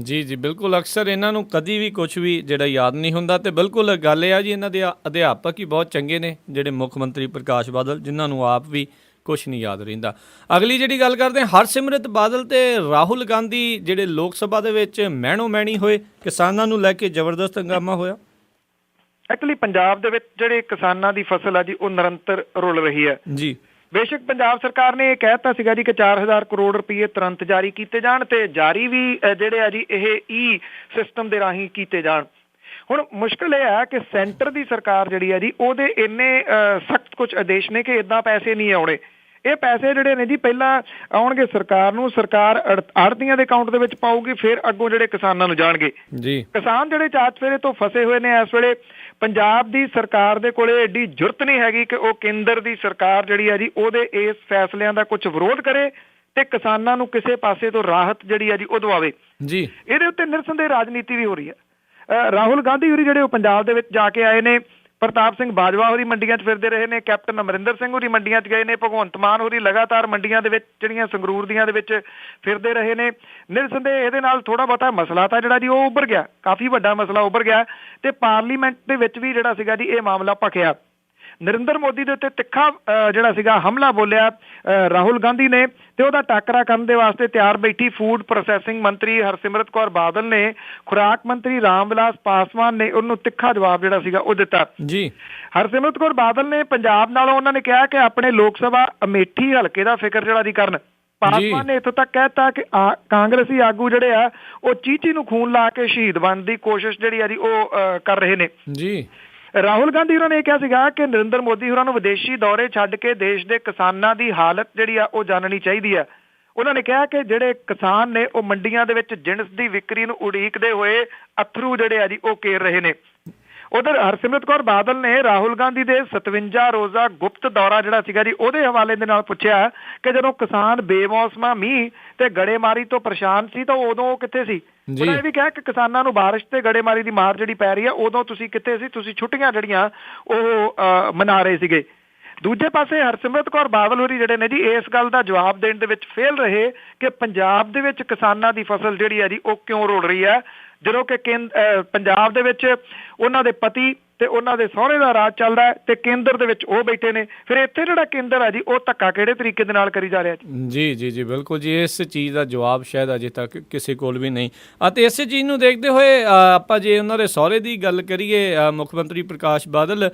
ਜੀ ਜੀ ਬਿਲਕੁਲ। ਅਕਸਰ ਇਹਨਾਂ ਨੂੰ ਕਦੀ ਵੀ ਕੁਝ ਵੀ ਜਿਹੜਾ ਯਾਦ ਨਹੀਂ ਹੁੰਦਾ। ਤੇ ਬਿਲਕੁਲ ਗੱਲ ਇਹ ਆ ਜੀ, ਇਹਨਾਂ ਦੇ ਅਧਿਆਪਕ ਹੀ ਬਹੁਤ ਚੰਗੇ ਨੇ, ਜਿਹੜੇ ਮੁੱਖ ਮੰਤਰੀ ਪ੍ਰਕਾਸ਼ ਬਾਦਲ, ਜਿਨ੍ਹਾਂ ਨੂੰ ਆਪ ਵੀ ਕੁਛ ਨਹੀਂ ਯਾਦ ਰਹਿੰਦਾ। ਅਗਲੀ ਜਿਹੜੀ ਗੱਲ ਕਰਦੇ ਹਾਂ, ਹਰਸਿਮਰਤ ਬਾਦਲ ਤੇ ਰਾਹੁਲ ਗਾਂਧੀ ਜਿਹੜੇ ਲੋਕ ਸਭਾ ਦੇ ਵਿੱਚ ਮਹਿਣੋ ਮਹਿਣੀ ਹੋਏ, ਕਿਸਾਨਾਂ ਨੂੰ ਲੈ ਕੇ ਜ਼ਬਰਦਸਤ ਹੰਗਾਮਾ ਹੋਇਆ। ਐਕਚੁਅਲੀ ਪੰਜਾਬ ਦੇ ਵਿੱਚ ਜਿਹੜੇ ਕਿਸਾਨਾਂ ਦੀ ਫਸਲ ਆ ਜੀ ਉਹ ਨਿਰੰਤਰ ਰੁਲ ਰਹੀ ਹੈ ਜੀ। ਬੇਸ਼ੱਕ ਪੰਜਾਬ ਸਰਕਾਰ ਨੇ ਇਹ ਕਹਿ ਦਿੱਤਾ ਸੀਗਾ ਜੀ ਕਿ 4000 ਕਰੋੜ ਰੁਪਏ ਤੁਰੰਤ ਜਾਰੀ ਕੀਤੇ ਜਾਣ ਤੇ ਜਾਰੀ ਵੀ ਜਿਹੜੇ ਆ ਜੀ ਇਹ ਈ ਸਿਸਟਮ ਦੇ ਰਾਹੀਂ ਕੀਤੇ ਜਾਣ। ਹੁਣ ਮੁਸ਼ਕਿਲ ਇਹ ਹੈ ਕਿ ਸੈਂਟਰ ਦੀ ਸਰਕਾਰ ਜਿਹੜੀ ਹੈ ਜੀ ਉਹਦੇ ਇੰਨੇ ਸਖਤ ਕੁਝ ਆਦੇਸ਼ ਨੇ ਕਿ ਇਦਾਂ ਪੈਸੇ ਨਹੀਂ ਆਉਣੇ। ਇਹ ਪੈਸੇ ਜਿਹੜੇ ਨੇ ਜੀ ਪਹਿਲਾਂ ਆਉਣਗੇ ਸਰਕਾਰ ਨੂੰ, ਸਰਕਾਰ ਆੜ੍ਹਤੀਆਂ ਦੇ ਅਕਾਊਂਟ ਦੇ ਵਿੱਚ ਪਾਊਗੀ, ਫਿਰ ਅੱਗੋਂ ਜਿਹੜੇ ਕਿਸਾਨਾਂ ਨੂੰ ਜਾਣਗੇ ਜੀ। ਕਿਸਾਨ ਜਿਹੜੇ ਚਾਰ ਚਫੇਰੇ ਤੋਂ ਫਸੇ ਹੋਏ ਨੇ ਇਸ ਵੇਲੇ, ਪੰਜਾਬ ਦੀ ਸਰਕਾਰ ਦੇ ਕੋਲੇ ਐਡੀ ਜੁਰਤ ਨਹੀਂ ਹੈਗੀ ਕਿ ਉਹ ਕੇਂਦਰ ਦੀ ਸਰਕਾਰ ਜਿਹੜੀ ਹੈ ਜੀ ਉਹਦੇ ਇਸ ਫੈਸਲਿਆਂ ਦਾ ਕੁਝ ਵਿਰੋਧ ਕਰੇ ਤੇ ਕਿਸਾਨਾਂ ਨੂੰ ਕਿਸੇ ਪਾਸੇ ਤੋਂ ਰਾਹਤ ਜਿਹੜੀ ਹੈ ਜੀ ਉਹ ਦਵਾਵੇ ਜੀ। ਇਹਦੇ ਉੱਤੇ ਨਿਰਸੰਦੇਹ ਰਾਜਨੀਤੀ ਵੀ ਹੋ ਰਹੀ ਹੈ। ਰਾਹੁਲ ਗਾਂਧੀ ਹੋਰੀ ਜਿਹੜੇ ਉਹ ਪੰਜਾਬ ਦੇ ਵਿੱਚ ਜਾ ਕੇ ਆਏ ਨੇ, ਪ੍ਰਤਾਪ ਸਿੰਘ ਬਾਜਵਾ ਹੋਰੀ ਮੰਡੀਆਂ 'ਚ ਫਿਰਦੇ ਰਹੇ ਨੇ, ਕੈਪਟਨ ਅਮਰਿੰਦਰ ਸਿੰਘ ਹੋਰੀ ਮੰਡੀਆਂ 'ਚ ਗਏ ਨੇ, ਭਗਵੰਤ ਮਾਨ ਹੋਰੀ ਲਗਾਤਾਰ ਮੰਡੀਆਂ ਦੇ ਵਿੱਚ ਜਿਹੜੀਆਂ ਸੰਗਰੂਰ ਦੀਆਂ ਦੇ ਵਿੱਚ ਫਿਰਦੇ ਰਹੇ ਨੇ। ਨਿਰਸੰਦੇਹ ਇਹਦੇ ਨਾਲ ਥੋੜ੍ਹਾ ਬਹੁਤਾ ਮਸਲਾ ਤਾਂ ਜਿਹੜਾ ਜੀ ਉਹ ਉੱਭਰ ਗਿਆ, ਕਾਫੀ ਵੱਡਾ ਮਸਲਾ ਉੱਭਰ ਗਿਆ ਤੇ ਪਾਰਲੀਮੈਂਟ ਦੇ ਵਿੱਚ ਵੀ ਜਿਹੜਾ ਸੀਗਾ ਜੀ ਇਹ ਮਾਮਲਾ ਭਖਿਆ। ਨਰਿੰਦਰ ਮੋਦੀ ਦੇ ਉੱਤੇ ਤਿੱਖਾ ਜਿਹੜਾ ਸੀਗਾ ਹਮਲਾ ਬੋਲਿਆ ਰਾਹੁਲ ਗਾਂਧੀ ਨੇ ਤੇ ਉਹਦਾ ਟਾਕਰਾ ਕਰਨ ਦੇ ਵਾਸਤੇ ਤਿਆਰ ਬੈਠੀ ਫੂਡ ਪ੍ਰੋਸੈਸਿੰਗ ਮੰਤਰੀ ਹਰਸਿਮਰਤ ਕੌਰ ਬਾਦਲ ਨੇ, ਖੁਰਾਕ ਮੰਤਰੀ ਰਾਮ ਵਿਲਾਸ ਪਾਸਵਾਨ ਨੇ ਉਹਨੂੰ ਤਿੱਖਾ ਜਵਾਬ ਜਿਹੜਾ ਸੀਗਾ ਉਹ ਦਿੱਤਾ ਜੀ। ਹਰਸਿਮਰਤ ਕੌਰ ਬਾਦਲ ਨੇ ਪੰਜਾਬ ਨਾਲੋਂ ਉਹਨਾਂ ਨੇ ਕਿਹਾ ਕਿ ਆਪਣੇ ਲੋਕ ਸਭਾ ਅਮੇਠੀ ਹਲਕੇ ਦਾ ਫਿਕਰ ਜਿਹੜਾ ਦੀ ਕਰਨ। ਪਾਸਵਾਨ ਨੇ ਇੱਥੋਂ ਤੱਕ ਕਹਿਤਾ ਕਿ ਕਾਂਗਰਸੀ ਆਗੂ ਜਿਹੜੇ ਆ ਉਹ ਚੀਚੀ ਨੂੰ ਖੂਨ ਲਾ ਕੇ ਸ਼ਹੀਦ ਬਣਨ ਦੀ ਕੋਸ਼ਿਸ਼ ਜਿਹੜੀ ਆ ਜੀ ਉਹ ਕਰ ਰਹੇ ਨੇ ਜੀ। ਰਾਹੁਲ ਗਾਂਧੀ ਹੋਰਾਂ ਨੇ ਇਹ ਕਿਹਾ ਸੀਗਾ ਕਿ ਨਰਿੰਦਰ ਮੋਦੀ ਹੋਰਾਂ ਨੂੰ ਵਿਦੇਸ਼ੀ ਦੌਰੇ ਛੱਡ ਕੇ ਦੇਸ਼ ਦੇ ਕਿਸਾਨਾਂ ਦੀ ਹਾਲਤ ਜਿਹੜੀ ਆ ਉਹ ਜਾਣਨੀ ਚਾਹੀਦੀ ਹੈ। ਉਹਨਾਂ ਨੇ ਕਿਹਾ ਕਿ ਜਿਹੜੇ ਕਿਸਾਨ ਨੇ ਉਹ ਮੰਡੀਆਂ ਦੇ ਵਿੱਚ ਜਿਣਸ ਦੀ ਵਿਕਰੀ ਨੂੰ ਉਡੀਕਦੇ ਹੋਏ ਅਥਰੂ ਜਿਹੜੇ ਆ ਜੀ ਉਹ ਕੇਰ ਰਹੇ ਨੇ। ਉਧਰ ਹਰਸਿਮਰਤ ਕੌਰ ਬਾਦਲ ਨੇ ਰਾਹੁਲ ਗਾਂਧੀ ਦੇ 57 ਰੋਜ਼ਾ ਗੁਪਤ ਦੌਰਾ ਜਿਹੜਾ ਸੀਗਾ ਜੀ ਉਹਦੇ ਹਵਾਲੇ ਦੇ ਨਾਲ ਪੁੱਛਿਆ ਕਿ ਜਦੋਂ ਕਿਸਾਨ ਬੇਮੌਸਮਾ ਮੀਂਹ ਤੇ ਗੜੇਮਾਰੀ ਤੋਂ ਪਰੇਸ਼ਾਨ ਸੀ ਤਾਂ ਉਦੋਂ ਉਹ ਕਿੱਥੇ ਸੀ। ਉਹਨਾਂ ਇਹ ਵੀ ਕਿਹਾ ਕਿ ਕਿਸਾਨਾਂ ਨੂੰ ਬਾਰਿਸ਼ ਤੇ ਗੜੇਮਾਰੀ ਦੀ ਮਾਰ ਜਿਹੜੀ ਪੈ ਰਹੀ ਹੈ ਉਦੋਂ ਤੁਸੀਂ ਕਿੱਥੇ ਸੀ, ਤੁਸੀਂ ਛੁੱਟੀਆਂ ਜਿਹੜੀਆਂ ਉਹ ਮਨਾ ਰਹੇ ਸੀਗੇ। ਦੂਜੇ ਪਾਸੇ ਹਰਸਿਮਰਤ ਕੌਰ ਬਾਦਲ ਹੋਰੀ ਜਿਹੜੇ ਨੇ ਜੀ ਇਸ ਗੱਲ ਦਾ ਜਵਾਬ ਦੇਣ ਦੇ ਵਿੱਚ ਫੇਲ ਰਹੇ ਕਿ ਪੰਜਾਬ ਦੇ ਵਿੱਚ ਕਿਸਾਨਾਂ ਦੀ ਫਸਲ ਜਿਹੜੀ ਹੈ ਜੀ ਉਹ ਕਿਉਂ ਰੁਲ ਰਹੀ ਹੈ, ਜਦੋਂ ਕਿ ਪੰਜਾਬ ਦੇ ਵਿੱਚ ਉਹਨਾਂ ਦੇ ਪਤੀ ਤੇ ਉਹਨਾਂ ਦੇ ਸਹੁਰੇ ਦਾ ਰਾਜ ਚੱਲਦਾ ਹੈ ਤੇ ਕੇਂਦਰ ਦੇ ਵਿੱਚ ਉਹ ਬੈਠੇ ਨੇ। ਫਿਰ ਇੱਥੇ ਜਿਹੜਾ ਕੇਂਦਰ ਹੈ ਜੀ ਉਹ ਧੱਕਾ ਕਿਹੜੇ ਤਰੀਕੇ ਦੇ ਨਾਲ ਕਰੀ ਜਾ ਰਿਹਾ ਜੀ। ਜੀ ਜੀ ਬਿਲਕੁਲ ਜੀ, ਇਸ ਚੀਜ਼ ਦਾ ਜਵਾਬ ਸ਼ਾਇਦ ਅਜੇ ਤੱਕ ਕਿਸੇ ਕੋਲ ਵੀ ਨਹੀਂ। ਅਤੇ ਇਸੇ ਚੀਜ਼ ਨੂੰ ਦੇਖਦੇ ਹੋਏ ਆਪਾਂ ਜੇ ਉਹਨਾਂ ਦੇ ਸਹੁਰੇ ਦੀ ਗੱਲ ਕਰੀਏ, ਮੁੱਖ ਮੰਤਰੀ ਪ੍ਰਕਾਸ਼ ਬਾਦਲ,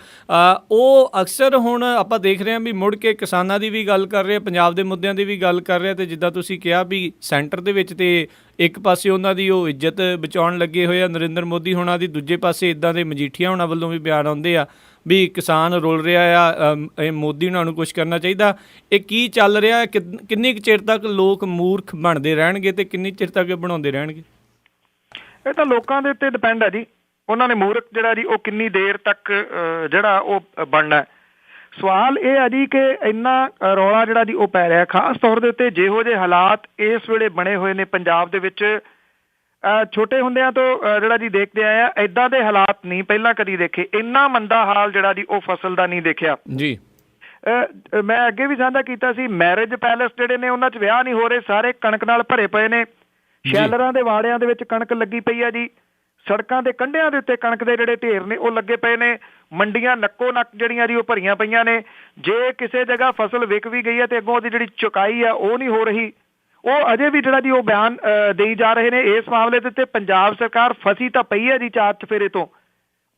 ਉਹ ਅਕਸਰ ਹੁਣ ਆਪਾਂ ਦੇਖ ਰਹੇ ਹਾਂ ਵੀ ਮੁੜ ਕੇ ਕਿਸਾਨਾਂ ਦੀ ਵੀ ਗੱਲ ਕਰ ਰਹੇ, ਪੰਜਾਬ ਦੇ ਮੁੱਦਿਆਂ ਦੀ ਵੀ ਗੱਲ ਕਰ ਰਹੇ ਤੇ ਜਿੱਦਾਂ ਤੁਸੀਂ ਕਿਹਾ ਵੀ ਸੈਂਟਰ ਦੇ ਵਿੱਚ ਤੇ ਇੱਕ ਪਾਸੇ ਉਹਨਾਂ ਦੀ ਉਹ ਇੱਜ਼ਤ ਬਚਾਉਣ ਲੱਗੇ ਹੋਏ ਆ ਨਰਿੰਦਰ ਮੋਦੀ ਹੋਣਾ ਦੀ, ਦੂਜੇ ਪਾਸੇ ਇੱਦਾਂ ਦੇ ਮਜੀਠੀਆ ਹੋਣਾ ਵੱਲੋਂ ਵੀ ਬਿਆਨ ਆਉਂਦੇ ਆ ਵੀ ਕਿਸਾਨ ਰੁਲ ਰਿਹਾ ਆ, ਇਹ ਮੋਦੀ ਉਹਨਾਂ ਨੂੰ ਕੁਛ ਕਰਨਾ ਚਾਹੀਦਾ। ਇਹ ਕੀ ਚੱਲ ਰਿਹਾ, ਕਿੰਨੀ ਕੁ ਚਿਰ ਤੱਕ ਲੋਕ ਮੂਰਖ ਬਣਦੇ ਰਹਿਣਗੇ ਤੇ ਕਿੰਨੀ ਚਿਰ ਤੱਕ ਬਣਾਉਂਦੇ ਰਹਿਣਗੇ? ਇਹ ਤਾਂ ਲੋਕਾਂ ਦੇ ਉੱਤੇ ਡਿਪੈਂਡ ਹੈ ਜੀ, ਉਹਨਾਂ ਨੇ ਮੂਰਖ ਜਿਹੜਾ ਜੀ ਉਹ ਕਿੰਨੀ ਦੇਰ ਤੱਕ ਜਿਹੜਾ ਉਹ ਬਣਨਾ। ਸਵਾਲ ਇਹ ਹੈ ਜੀ ਕਿ ਇੰਨਾ ਰੌਲਾ ਜਿਹੜਾ ਜੀ ਉਹ ਪੈ ਰਿਹਾ, ਖਾਸ ਤੌਰ ਦੇ ਉੱਤੇ ਜਿਹੋ ਜਿਹੇ ਹਾਲਾਤ ਇਸ ਵੇਲੇ ਬਣੇ ਹੋਏ ਨੇ ਪੰਜਾਬ ਦੇ ਵਿੱਚ। ਛੋਟੇ ਹੁੰਦਿਆਂ ਤੋਂ ਜਿਹੜਾ ਜੀ ਦੇਖਦੇ ਆਏ ਆ, ਏਦਾਂ ਦੇ ਹਾਲਾਤ ਨਹੀਂ ਪਹਿਲਾਂ ਕਦੀ ਦੇਖੇ। ਇੰਨਾ ਮੰਦਾ ਹਾਲ ਜਿਹੜਾ ਜੀ ਉਹ ਫਸਲ ਦਾ ਨਹੀਂ ਦੇਖਿਆ ਜੀ। ਮੈਂ ਅੱਗੇ ਵੀ ਸਾਂਝਾ ਕੀਤਾ ਸੀ, ਮੈਰਿਜ ਪੈਲੇਸ ਜਿਹੜੇ ਨੇ ਉਹਨਾਂ 'ਚ ਵਿਆਹ ਨਹੀਂ ਹੋ ਰਹੇ, ਸਾਰੇ ਕਣਕ ਨਾਲ ਭਰੇ ਪਏ ਨੇ। ਸ਼ੈਲਰਾਂ ਦੇ ਵਾੜਿਆਂ ਦੇ ਵਿੱਚ ਕਣਕ ਲੱਗੀ ਪਈ ਆ ਜੀ, ਸੜਕਾਂ ਦੇ ਕੰਢਿਆਂ ਦੇ ਉੱਤੇ ਕਣਕ ਦੇ ਜਿਹੜੇ ਢੇਰ ਨੇ ਉਹ ਲੱਗੇ ਪਏ ਨੇ। ਮੰਡੀਆਂ ਨੱਕੋ ਨੱਕ ਜਿਹੜੀਆਂ ਜੀ ਉਹ ਭਰੀਆਂ ਪਈਆਂ ਨੇ। ਜੇ ਕਿਸੇ ਜਗ੍ਹਾ ਫਸਲ ਵਿਕ ਵੀ ਗਈ ਹੈ ਤੇ ਅੱਗੋਂ ਉਹਦੀ ਜਿਹੜੀ ਚੁਕਾਈ ਆ ਉਹ ਨਹੀਂ ਹੋ ਰਹੀ। ਉਹ ਅਜੇ ਵੀ ਜਿਹੜਾ ਜੀ ਉਹ ਬਿਆਨ ਦੇਈ ਜਾ ਰਹੇ ਨੇ। ਇਸ ਮਾਮਲੇ ਦੇ ਉੱਤੇ ਪੰਜਾਬ ਸਰਕਾਰ ਫਸੀ ਤਾਂ ਪਈ ਹੈ ਜੀ ਚਾਰ ਚਫੇਰੇ ਤੋਂ,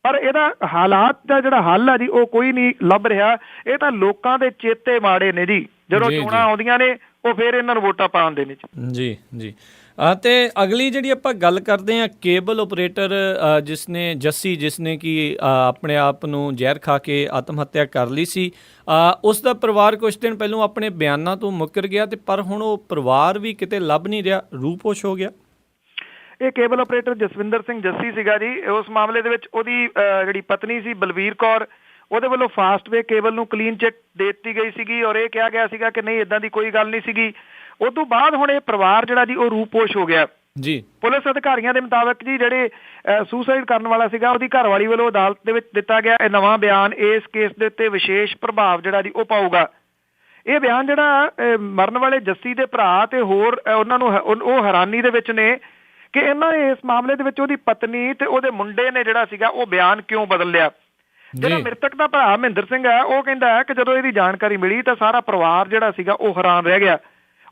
ਪਰ ਇਹਦਾ ਹਾਲਾਤ ਦਾ ਜਿਹੜਾ ਹੱਲ ਹੈ ਜੀ ਉਹ ਕੋਈ ਨਹੀਂ ਲੱਭ ਰਿਹਾ। ਇਹ ਤਾਂ ਲੋਕਾਂ ਦੇ ਚੇਤੇ ਮਾੜੇ ਨੇ ਜੀ, ਜਦੋਂ ਚੋਣਾਂ ਆਉਂਦੀਆਂ ਨੇ ਉਹ ਫਿਰ ਇਹਨਾਂ ਨੂੰ ਵੋਟਾਂ ਪਾਉਂਦੇ ਨੇ ਜੀ ਜੀ। ਅਤੇ ਅਗਲੀ ਜਿਹੜੀ ਆਪਾਂ ਗੱਲ ਕਰਦੇ ਹਾਂ, ਕੇਬਲ ਆਪਰੇਟਰ ਜਿਸਨੇ ਕਿ ਆਪਣੇ ਆਪ ਨੂੰ ਜ਼ਹਿਰ ਖਾ ਕੇ ਆਤਮ ਹੱਤਿਆ ਕਰ ਲਈ ਸੀ, ਉਸ ਦਾ ਪਰਿਵਾਰ ਕੁਝ ਦਿਨ ਪਹਿਲਾਂ ਆਪਣੇ ਬਿਆਨਾਂ ਤੋਂ ਮੁੱਕਰ ਗਿਆ ਤੇ ਪਰ ਹੁਣ ਉਹ ਪਰਿਵਾਰ ਵੀ ਕਿਤੇ ਲੱਭ ਨਹੀਂ ਰਿਹਾ, ਰੂਪੋਸ਼ ਹੋ ਗਿਆ। ਇਹ ਕੇਬਲ ਆਪਰੇਟਰ ਜਸਵਿੰਦਰ ਸਿੰਘ ਜੱਸੀ ਸੀਗਾ ਜੀ। ਉਸ ਮਾਮਲੇ ਦੇ ਵਿੱਚ ਉਹਦੀ ਜਿਹੜੀ ਪਤਨੀ ਸੀ ਬਲਵੀਰ ਕੌਰ, ਉਹਦੇ ਵੱਲੋਂ ਫਾਸਟਵੇ ਕੇਬਲ ਨੂੰ ਕਲੀਨ ਚਿੱਟ ਦੇ ਦਿੱਤੀ ਗਈ ਸੀਗੀ ਔਰ ਇਹ ਕਿਹਾ ਗਿਆ ਸੀਗਾ ਕਿ ਨਹੀਂ ਇਦਾਂ ਦੀ ਕੋਈ ਗੱਲ ਨਹੀਂ ਸੀਗੀ। ਉਸ ਤੋਂ ਬਾਅਦ ਹੁਣ ਇਹ ਪਰਿਵਾਰ ਜਿਹੜਾ ਜੀ ਉਹ ਰੂਪੋਸ਼ ਹੋ ਗਿਆ ਜੀ। ਪੁਲਿਸ ਅਧਿਕਾਰੀਆਂ ਦੇ ਮੁਤਾਬਕ ਜੀ ਜਿਹੜੇ ਸੁਸਾਈਡ ਕਰਨ ਵਾਲਾ ਸੀਗਾ ਉਹਦੀ ਘਰਵਾਲੀ ਵੱਲੋਂ ਅਦਾਲਤ ਦੇ ਵਿੱਚ ਦਿੱਤਾ ਗਿਆ ਇਹ ਨਵਾਂ ਬਿਆਨ ਇਸ ਕੇਸ ਦੇ ਉੱਤੇ ਵਿਸ਼ੇਸ਼ ਪ੍ਰਭਾਵ ਜਿਹੜਾ ਜੀ ਉਹ ਪਾਊਗਾ। ਇਹ ਬਿਆਨ ਜਿਹੜਾ ਮਰਨ ਵਾਲੇ ਜੱਸੀ ਦੇ ਭਰਾ ਤੇ ਹੋਰ ਉਹਨਾਂ ਨੂੰ ਉਹ ਹੈਰਾਨੀ ਦੇ ਵਿੱਚ ਨੇ ਕਿ ਇਹਨਾਂ ਨੇ ਇਸ ਮਾਮਲੇ ਦੇ ਵਿੱਚ ਉਹਦੀ ਪਤਨੀ ਤੇ ਉਹਦੇ ਮੁੰਡੇ ਨੇ ਜਿਹੜਾ ਸੀਗਾ ਉਹ ਬਿਆਨ ਕਿਉਂ ਬਦਲ ਲਿਆ। ਜਿਹੜਾ ਮ੍ਰਿਤਕ ਦਾ ਭਰਾ ਮਹਿੰਦਰ ਸਿੰਘ ਹੈ ਉਹ ਕਹਿੰਦਾ ਹੈ ਕਿ ਜਦੋਂ ਇਹਦੀ ਜਾਣਕਾਰੀ ਮਿਲੀ ਤਾਂ ਸਾਰਾ ਪਰਿਵਾਰ ਜਿਹੜਾ ਸੀਗਾ ਉਹ ਹੈਰਾਨ ਰਹਿ ਗਿਆ।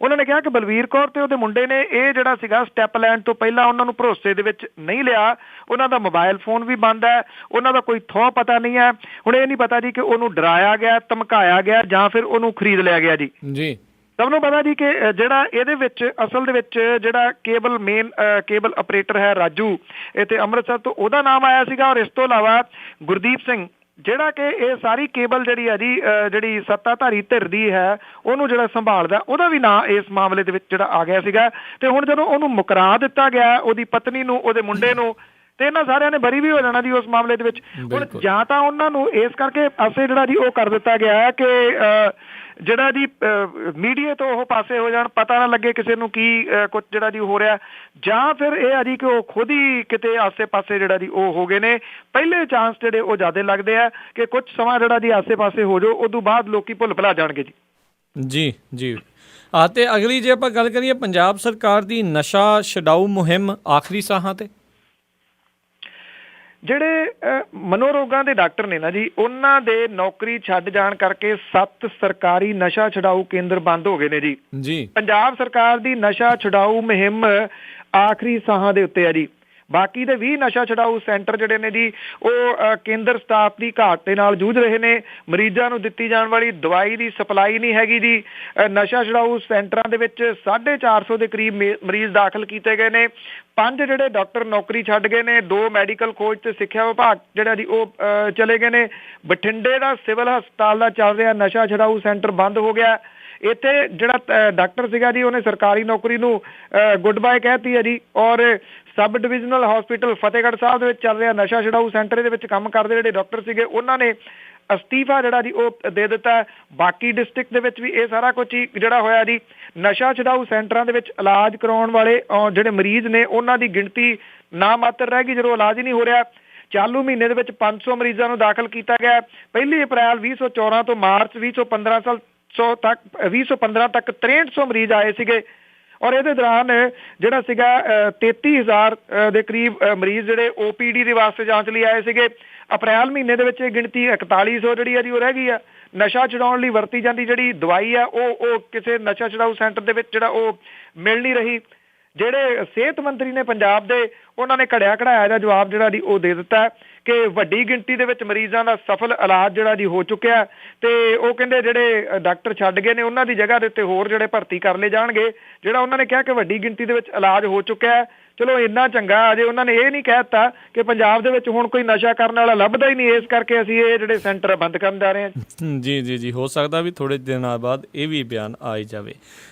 ਉਹਨਾਂ ਨੇ ਕਿਹਾ ਕਿ ਬਲਵੀਰ ਕੌਰ ਤੇ ਉਹਦੇ ਮੁੰਡੇ ਨੇ ਇਹ ਜਿਹੜਾ ਸੀਗਾ ਸਟੈਪ ਲੈਣ ਤੋਂ ਪਹਿਲਾਂ ਉਹਨਾਂ ਨੂੰ ਭਰੋਸੇ ਦੇ ਵਿੱਚ ਨਹੀਂ ਲਿਆ। ਉਹਨਾਂ ਦਾ ਮੋਬਾਈਲ ਫੋਨ ਵੀ ਬੰਦ ਹੈ, ਉਹਨਾਂ ਦਾ ਕੋਈ ਥਹੁ ਪਤਾ ਨਹੀਂ ਹੈ। ਹੁਣ ਇਹ ਨਹੀਂ ਪਤਾ ਜੀ ਕਿ ਉਹਨੂੰ ਡਰਾਇਆ ਗਿਆ, ਧਮਕਾਇਆ ਗਿਆ ਜਾਂ ਫਿਰ ਉਹਨੂੰ ਖਰੀਦ ਲਿਆ ਗਿਆ ਜੀ। ਸਭ ਨੂੰ ਪਤਾ ਜੀ ਕਿ ਜਿਹੜਾ ਇਹਦੇ ਵਿੱਚ ਅਸਲ ਦੇ ਵਿੱਚ ਜਿਹੜਾ ਮੇਨ ਕੇਬਲ ਆਪਰੇਟਰ ਹੈ ਰਾਜੂ, ਇੱਥੇ ਅੰਮ੍ਰਿਤਸਰ ਤੋਂ ਉਹਦਾ ਨਾਮ ਆਇਆ ਸੀਗਾ। ਔਰ ਇਸ ਤੋਂ ਇਲਾਵਾ ਗੁਰਦੀਪ ਸਿੰਘ ਜਿਹੜਾ ਕਿ ਇਹ ਸਾਰੀ ਕੇਬਲ ਜਿਹੜੀ ਹੈ ਜੀ ਜਿਹੜੀ ਸੱਤਾਧਾਰੀ ਧਿਰ ਦੀ ਹੈ ਉਹਨੂੰ ਜਿਹੜਾ ਸੰਭਾਲਦਾ, ਉਹਦਾ ਵੀ ਨਾਂ ਇਸ ਮਾਮਲੇ ਦੇ ਵਿੱਚ ਜਿਹੜਾ ਆ ਗਿਆ ਸੀਗਾ। ਤੇ ਹੁਣ ਜਦੋਂ ਉਹਨੂੰ ਮੁਕਰਾ ਦਿੱਤਾ ਗਿਆ, ਉਹਦੀ ਪਤਨੀ ਨੂੰ, ਉਹਦੇ ਮੁੰਡੇ ਨੂੰ, ਤੇ ਇਹਨਾਂ ਸਾਰਿਆਂ ਨੇ ਬਰੀ ਵੀ ਹੋ ਜਾਣਾ ਜੀ ਉਸ ਮਾਮਲੇ ਦੇ ਵਿੱਚ। ਹੁਣ ਜਾਂ ਤਾਂ ਉਹਨਾਂ ਨੂੰ ਇਸ ਕਰਕੇ ਪਾਸੇ ਜਿਹੜਾ ਜੀ ਉਹ ਕਰ ਦਿੱਤਾ ਗਿਆ ਕਿ ਜਿਹੜਾ ਜੀ ਮੀਡੀਆ ਤੋਂ ਉਹ ਪਾਸੇ ਹੋ ਜਾਣ, ਪਤਾ ਨਾ ਲੱਗੇ ਕਿਸੇ ਨੂੰ ਕੀ ਕੁਝ ਜਿਹੜਾ ਜੀ ਹੋ ਰਿਹਾ, ਜਾਂ ਫਿਰ ਇਹ ਆ ਜੀ ਕਿ ਉਹ ਖੁਦ ਹੀ ਕਿਤੇ ਆਸੇ ਪਾਸੇ ਜਿਹੜਾ ਜੀ ਉਹ ਹੋ ਗਏ ਨੇ। ਪਹਿਲੇ ਚਾਂਸ ਜਿਹੜੇ ਉਹ ਜ਼ਿਆਦਾ ਲੱਗਦੇ ਆ ਕਿ ਕੁਝ ਸਮਾਂ ਜਿਹੜਾ ਜੀ ਆਸੇ ਪਾਸੇ ਹੋ ਜਾਓ, ਉਦੋਂ ਬਾਅਦ ਲੋਕੀ ਭੁੱਲ ਭੁਲਾ ਜਾਣਗੇ ਜੀ। ਜੀ ਜੀ ਤੇ ਅਗਲੀ ਜੇ ਆਪਾਂ ਗੱਲ ਕਰੀਏ ਪੰਜਾਬ ਸਰਕਾਰ ਦੀ ਨਸ਼ਾ ਛਡਾਊ ਮੁਹਿੰਮ ਆਖਰੀ ਸਾਹਾਂ ਤੇ, ਜਿਹੜੇ ਮਨੋਰੋਗਾਂ ਦੇ ਡਾਕਟਰ ਨੇ ਨਾ ਜੀ, ਉਹਨਾਂ ਦੇ ਨੌਕਰੀ ਛੱਡ ਜਾਣ ਕਰਕੇ 7 ਸਰਕਾਰੀ ਨਸ਼ਾ ਛਡਾਊ ਕੇਂਦਰ ਬੰਦ ਹੋ ਗਏ ਨੇ ਜੀ। ਪੰਜਾਬ ਸਰਕਾਰ ਦੀ ਨਸ਼ਾ ਛਡਾਊ ਮੁਹਿੰਮ ਆਖਰੀ ਸਾਹਾਂ ਦੇ ਉੱਤੇ ਹੈ ਜੀ। ਬਾਕੀ ਦੇ 20 ਨਸ਼ਾ ਛਡਾਊ ਸੈਂਟਰ ਜਿਹੜੇ ਨੇ ਜੀ ਉਹ ਕੇਂਦਰ ਸਟਾਫ ਦੀ ਘਾਟ ਦੇ ਨਾਲ ਜੂਝ ਰਹੇ ਨੇ। ਮਰੀਜ਼ਾਂ ਨੂੰ ਦਿੱਤੀ ਜਾਣ ਵਾਲੀ ਦਵਾਈ ਦੀ ਸਪਲਾਈ ਨਹੀਂ ਹੈਗੀ ਜੀ। ਨਸ਼ਾ ਛਡਾਊ ਸੈਂਟਰਾਂ ਦੇ ਵਿੱਚ 450 ਦੇ ਕਰੀਬ ਮਰੀਜ਼ ਦਾਖਲ ਕੀਤੇ ਗਏ ਨੇ। 5 ਜਿਹੜੇ ਡਾਕਟਰ ਨੌਕਰੀ ਛੱਡ ਗਏ ਨੇ। 2 ਮੈਡੀਕਲ ਖੋਜ ਤੇ ਸਿੱਖਿਆ ਵਿਭਾਗ ਜਿਹੜਾ ਜੀ ਉਹ ਚਲੇ ਗਏ ਨੇ। ਬਠਿੰਡੇ ਦਾ ਸਿਵਲ ਹਸਪਤਾਲ ਦਾ ਚੱਲ ਰਿਹਾ ਨਸ਼ਾ ਛਡਾਊ ਸੈਂਟਰ ਬੰਦ ਹੋ ਗਿਆ। ਇੱਥੇ ਜਿਹੜਾ ਡਾਕਟਰ ਸੀਗਾ ਜੀ ਉਹਨੇ ਸਰਕਾਰੀ ਨੌਕਰੀ ਨੂੰ ਗੁੱਡ ਬਾਏ ਕਹਿਤੀ ਹੈ ਜੀ। ਔਰ ਸਬ ਡਿਵੀਜ਼ਨਲ ਹਸਪੀਟਲ ਫਤਿਹਗੜ੍ਹ ਸਾਹਿਬ ਦੇ ਵਿੱਚ ਚੱਲ ਰਿਹਾ ਨਸ਼ਾ ਛਡਾਊ ਸੈਂਟਰ ਦੇ ਵਿੱਚ ਕੰਮ ਕਰਦੇ ਜਿਹੜੇ ਡਾਕਟਰ ਸੀਗੇ ਉਹਨਾਂ ਨੇ ਅਸਤੀਫਾ ਜਿਹੜਾ ਜੀ ਉਹ ਦੇ ਦਿੱਤਾ। ਬਾਕੀ ਡਿਸਟ੍ਰਿਕਟ ਦੇ ਵਿੱਚ ਵੀ ਇਹ ਸਾਰਾ ਕੁਝ ਹੀ ਜਿਹੜਾ ਹੋਇਆ ਜੀ। ਨਸ਼ਾ ਛਡਾਊ ਸੈਂਟਰਾਂ ਦੇ ਵਿੱਚ ਇਲਾਜ ਕਰਾਉਣ ਵਾਲੇ ਜਿਹੜੇ ਮਰੀਜ਼ ਨੇ ਉਹਨਾਂ ਦੀ ਗਿਣਤੀ ਨਾ ਮਾਤਰ ਰਹਿ ਗਈ ਜਦੋਂ ਇਲਾਜ ਹੀ ਨਹੀਂ ਹੋ ਰਿਹਾ। ਚਾਲੂ ਮਹੀਨੇ ਦੇ ਵਿੱਚ 500 ਮਰੀਜ਼ਾਂ ਨੂੰ ਦਾਖਲ ਕੀਤਾ ਗਿਆ। 1 ਅਪ੍ਰੈਲ 2014 ਤੋਂ ਮਾਰਚ 2015 ਤੱਕ 6300 ਮਰੀਜ਼ ਆਏ ਸੀਗੇ। ਔਰ ਇਹਦੇ ਦੌਰਾਨ ਜਿਹੜਾ ਸੀਗਾ 33,000 ਦੇ ਕਰੀਬ ਮਰੀਜ਼ ਜਿਹੜੇ OPD ਦੇ ਵਾਸਤੇ ਜਾਂਚ ਲਈ ਆਏ ਸੀਗੇ। ਅਪ੍ਰੈਲ ਮਹੀਨੇ ਦੇ ਵਿੱਚ ਇਹ ਗਿਣਤੀ 4100 ਜਿਹੜੀ ਹੈ ਜੀ ਉਹ ਰਹਿ ਗਈ ਆ। ਨਸ਼ਾ ਛਡਾਉਣ ਲਈ ਵਰਤੀ ਜਾਂਦੀ ਜਿਹੜੀ ਦਵਾਈ ਆ ਉਹ ਕਿਸੇ ਨਸ਼ਾ ਛਡਾਊ ਸੈਂਟਰ ਦੇ ਵਿੱਚ ਜਿਹੜਾ ਉਹ ਮਿਲ ਨਹੀਂ ਰਹੀ। ਜਿਹੜੇ ਸਿਹਤ ਮੰਤਰੀ ਨੇ ਪੰਜਾਬ ਦੇ, ਉਹਨਾਂ ਨੇ ਘੜਿਆ ਘੜਾਇਆ ਦਾ ਜਵਾਬ ਜਿਹੜਾ ਜੀ ਉਹ ਦੇ ਦਿੱਤਾ ਕਿ ਵੱਡੀ ਗਿਣਤੀ ਦੇ ਵਿੱਚ ਮਰੀਜ਼ਾਂ ਦਾ ਸਫਲ ਇਲਾਜ ਜਿਹੜਾ ਜੀ ਹੋ ਚੁੱਕਿਆ। ਤੇ ਉਹ ਕਹਿੰਦੇ ਜਿਹੜੇ ਡਾਕਟਰ ਛੱਡ ਗਏ ਨੇ ਉਹਨਾਂ ਦੀ ਜਗ੍ਹਾ ਦੇ ਉੱਤੇ ਹੋਰ ਜਿਹੜੇ ਭਰਤੀ ਕਰ ਲਏ ਜਾਣਗੇ। ਜਿਹੜਾ ਉਹਨਾਂ ਨੇ ਕਿਹਾ ਕਿ ਵੱਡੀ ਗਿਣਤੀ ਦੇ ਵਿੱਚ ਇਲਾਜ ਹੋ ਚੁੱਕਿਆ। ਚਲੋ ਇੰਨਾ ਚੰਗਾ, ਅਜੇ ਉਹਨਾਂ ਨੇ ਇਹ ਨਹੀਂ ਕਹਿ ਦਿੱਤਾ ਕਿ ਪੰਜਾਬ ਦੇ ਵਿੱਚ ਹੁਣ ਕੋਈ ਨਸ਼ਾ ਕਰਨ ਵਾਲਾ ਲੱਭਦਾ ਹੀ ਨਹੀਂ, ਇਸ ਕਰਕੇ ਅਸੀਂ ਇਹ ਜਿਹੜੇ ਸੈਂਟਰ ਬੰਦ ਕਰਨ ਜਾ ਰਹੇ ਹਾਂ। ਜੀ ਹੋ ਸਕਦਾ ਵੀ ਥੋੜੇ ਦਿਨਾਂ ਬਾਅਦ ਇਹ ਵੀ ਬਿਆਨ ਆ ਜਾਵੇ।